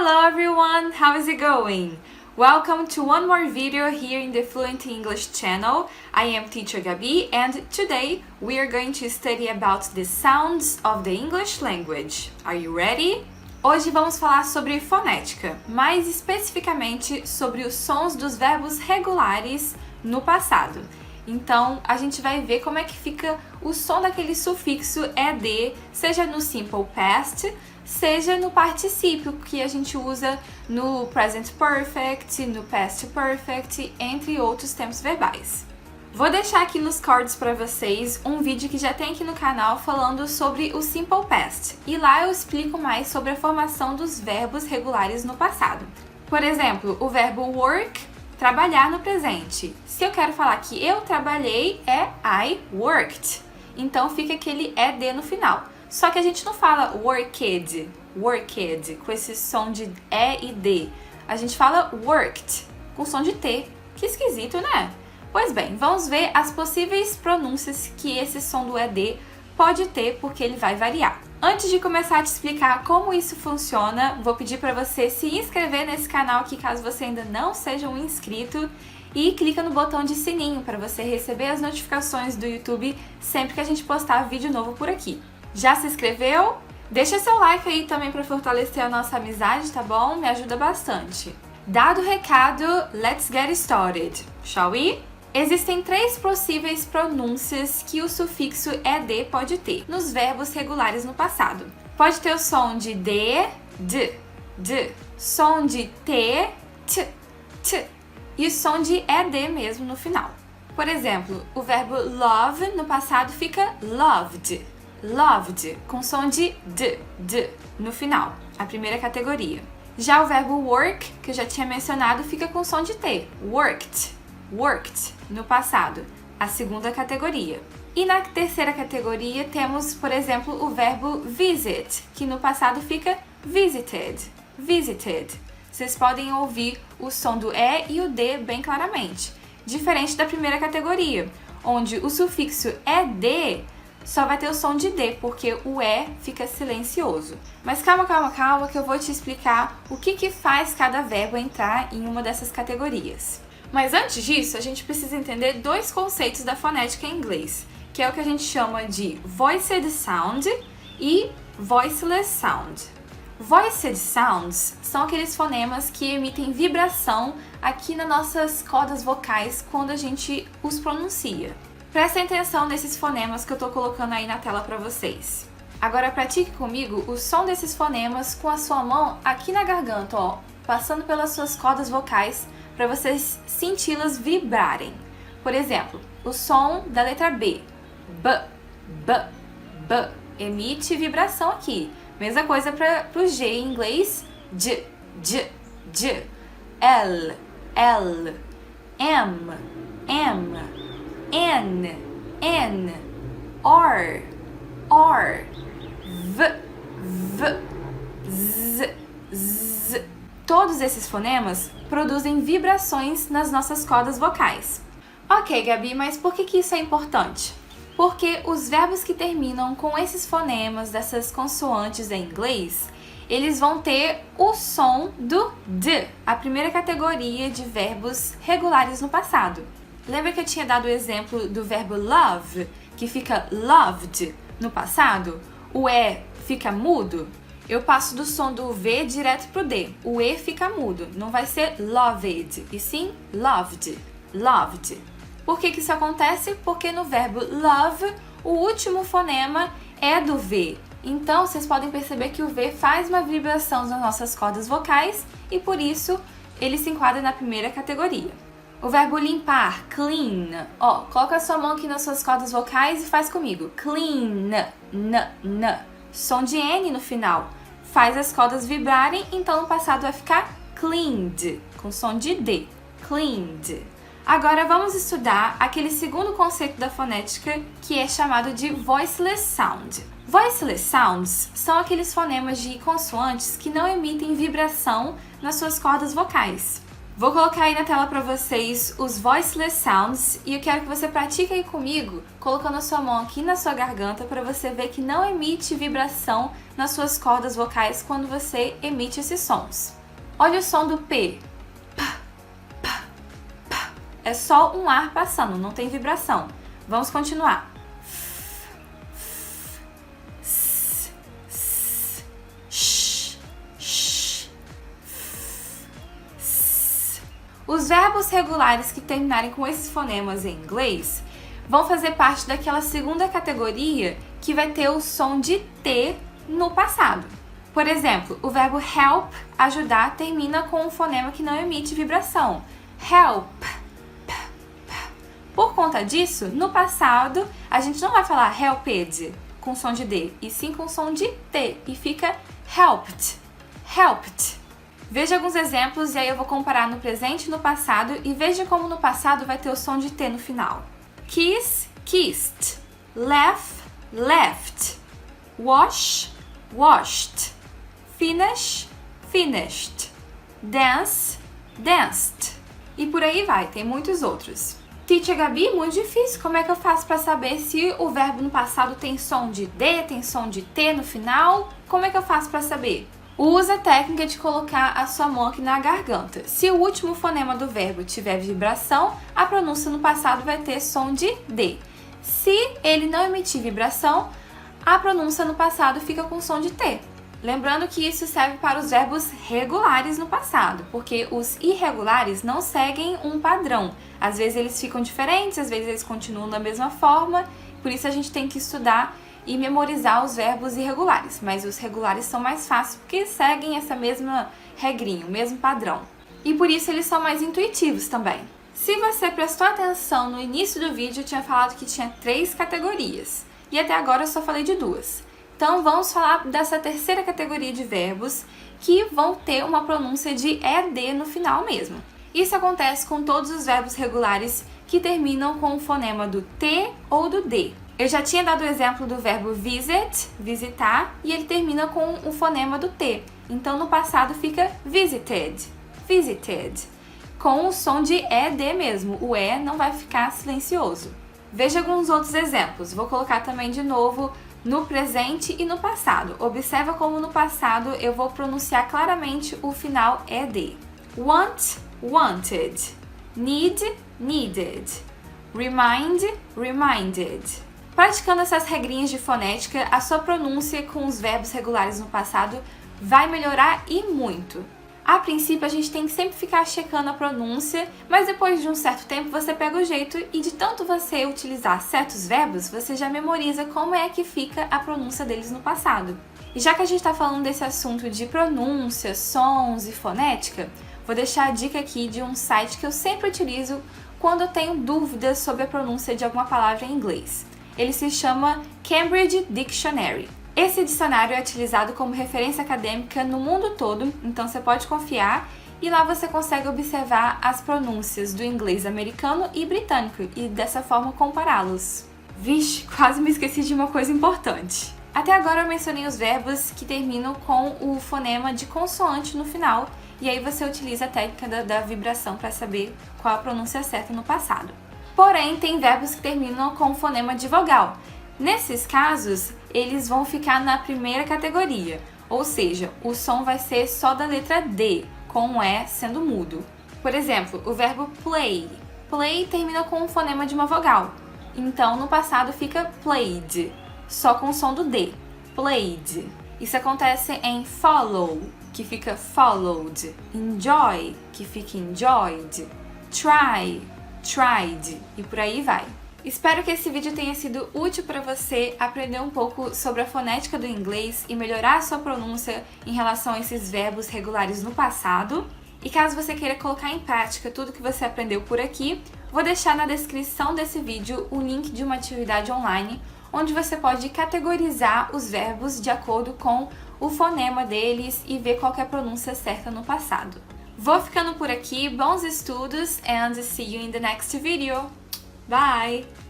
Hello everyone, how is it going? Welcome to one more video here in the Fluent English channel. I am teacher Gabi and today we are going to study about the sounds of the English language. Are you ready? Hoje vamos falar sobre fonética, mais especificamente sobre os sons dos verbos regulares no passado. Então, a gente vai ver como é que fica o som daquele sufixo ed, seja no simple past, seja no particípio que a gente usa no present perfect, no past perfect, entre outros tempos verbais. Vou deixar aqui nos cards para vocês um vídeo que já tem aqui no canal falando sobre o simple past. E lá eu explico mais sobre a formação dos verbos regulares no passado. Por exemplo, o verbo work, trabalhar no presente. Se eu quero falar que eu trabalhei, é I worked. Então fica aquele ed no final. Só que a gente não fala worked, com esse som de E e D. A gente fala worked, com som de T. Que esquisito, né? Pois bem, vamos ver as possíveis pronúncias que esse som do ED pode ter, porque ele vai variar. Antes de começar a te explicar como isso funciona, vou pedir para você se inscrever nesse canal aqui, caso você ainda não seja um inscrito, e clica no botão de sininho para você receber as notificações do YouTube sempre que a gente postar vídeo novo por aqui. Já se inscreveu? Deixa seu like aí também para fortalecer a nossa amizade, tá bom? Me ajuda bastante. Dado o recado, let's get started, shall we? Existem três possíveis pronúncias que o sufixo ed pode ter nos verbos regulares no passado. Pode ter o som de d, som de t, e o som de ed mesmo no final. Por exemplo, o verbo love no passado fica loved, com som de d no final, a primeira categoria. Já o verbo work, que eu já tinha mencionado, fica com som de t, worked, no passado, a segunda categoria. E na terceira categoria temos, por exemplo, o verbo visit, que no passado fica visited. Vocês podem ouvir o som do E e o D bem claramente, diferente da primeira categoria, onde o sufixo ed só vai ter o som de D, porque o E fica silencioso. Mas calma, que eu vou te explicar o que faz cada verbo entrar em uma dessas categorias. Mas antes disso, a gente precisa entender dois conceitos da fonética em inglês, que é o que a gente chama de voiced sound e voiceless sound. Voiced sounds são aqueles fonemas que emitem vibração aqui nas nossas cordas vocais quando a gente os pronuncia. Prestem atenção nesses fonemas que eu tô colocando aí na tela para vocês. Agora pratique comigo o som desses fonemas com a sua mão aqui na garganta, ó, passando pelas suas cordas vocais, para vocês senti-las vibrarem. Por exemplo, o som da letra B. B. Emite vibração aqui. Mesma coisa para o G em inglês. J. L. M. N. R. V. Z. Todos esses fonemas produzem vibrações nas nossas cordas vocais. Ok, Gabi, mas por que isso é importante? Porque os verbos que terminam com esses fonemas, dessas consoantes em inglês, eles vão ter o som do D, a primeira categoria de verbos regulares no passado. Lembra que eu tinha dado o exemplo do verbo love, que fica loved no passado? O E fica mudo? Eu passo do som do V direto pro D. O E fica mudo. Não vai ser loved, e sim loved. Por que isso acontece? Porque no verbo love, o último fonema é do V. Então, vocês podem perceber que o V faz uma vibração nas nossas cordas vocais e, por isso, ele se enquadra na primeira categoria. O verbo limpar, clean. Ó, coloca a sua mão aqui nas suas cordas vocais e faz comigo. Clean, som de N no final. Faz as cordas vibrarem, então no passado vai ficar cleaned, com som de D. Cleaned. Agora vamos estudar aquele segundo conceito da fonética, que é chamado de voiceless sound. Voiceless sounds são aqueles fonemas de consoantes que não emitem vibração nas suas cordas vocais. Vou colocar aí na tela para vocês os voiceless sounds e eu quero que você pratique aí comigo, colocando a sua mão aqui na sua garganta para você ver que não emite vibração nas suas cordas vocais quando você emite esses sons. Olha o som do P. É só um ar passando, não tem vibração. Vamos continuar. Os verbos regulares que terminarem com esses fonemas em inglês vão fazer parte daquela segunda categoria que vai ter o som de T no passado. Por exemplo, o verbo help, ajudar, termina com um fonema que não emite vibração. Help. Por conta disso, no passado, a gente não vai falar helped com som de D, e sim com som de T, e fica helped. Helped. Veja alguns exemplos e aí eu vou comparar no presente e no passado e veja como no passado vai ter o som de T no final. Kiss, kissed. Laugh, laughed. Wash, washed. Finish, finished. Dance, danced. E por aí vai, tem muitos outros. Teacher Gabi, muito difícil. Como é que eu faço para saber se o verbo no passado tem som de D, tem som de T no final? Como é que eu faço para saber? Usa a técnica de colocar a sua mão aqui na garganta. Se o último fonema do verbo tiver vibração, a pronúncia no passado vai ter som de D. Se ele não emitir vibração, a pronúncia no passado fica com som de T. Lembrando que isso serve para os verbos regulares no passado, porque os irregulares não seguem um padrão. Às vezes eles ficam diferentes, às vezes eles continuam da mesma forma, por isso a gente tem que estudar e memorizar os verbos irregulares, mas os regulares são mais fáceis porque seguem essa mesma regrinha, o mesmo padrão. E por isso eles são mais intuitivos também. Se você prestou atenção no início do vídeo, eu tinha falado que tinha 3 categorias, e até agora eu só falei de 2. Então vamos falar dessa terceira categoria de verbos que vão ter uma pronúncia de ED no final mesmo. Isso acontece com todos os verbos regulares que terminam com o fonema do T ou do D. Eu já tinha dado o exemplo do verbo visit, visitar, e ele termina com o fonema do T. Então, no passado fica visited, visited, com o som de ED mesmo. O E não vai ficar silencioso. Veja alguns outros exemplos. Vou colocar também de novo no presente e no passado. Observa como no passado eu vou pronunciar claramente o final ED. Want, wanted. Need, needed. Remind, reminded. Praticando essas regrinhas de fonética, a sua pronúncia com os verbos regulares no passado vai melhorar e muito. A princípio, a gente tem que sempre ficar checando a pronúncia, mas depois de um certo tempo você pega o jeito e de tanto você utilizar certos verbos, você já memoriza como é que fica a pronúncia deles no passado. E já que a gente está falando desse assunto de pronúncia, sons e fonética, vou deixar a dica aqui de um site que eu sempre utilizo quando eu tenho dúvidas sobre a pronúncia de alguma palavra em inglês. Ele se chama Cambridge Dictionary. Esse dicionário é utilizado como referência acadêmica no mundo todo, então você pode confiar e lá você consegue observar as pronúncias do inglês americano e britânico e dessa forma compará-los. Vixe, quase me esqueci de uma coisa importante. Até agora eu mencionei os verbos que terminam com o fonema de consoante no final e aí você utiliza a técnica da vibração para saber qual a pronúncia certa no passado. Porém, tem verbos que terminam com fonema de vogal. Nesses casos, eles vão ficar na primeira categoria, ou seja, o som vai ser só da letra D, com o E sendo mudo. Por exemplo, o verbo play. Play termina com um fonema de uma vogal, então no passado fica played, só com o som do D, played. Isso acontece em follow, que fica followed, enjoy, que fica enjoyed, try, tried, e por aí vai. Espero que esse vídeo tenha sido útil para você aprender um pouco sobre a fonética do inglês e melhorar a sua pronúncia em relação a esses verbos regulares no passado. E caso você queira colocar em prática tudo que você aprendeu por aqui, vou deixar na descrição desse vídeo o link de uma atividade online onde você pode categorizar os verbos de acordo com o fonema deles e ver qual que é a pronúncia certa no passado. Vou ficando por aqui, bons estudos and see you in the next video. Bye!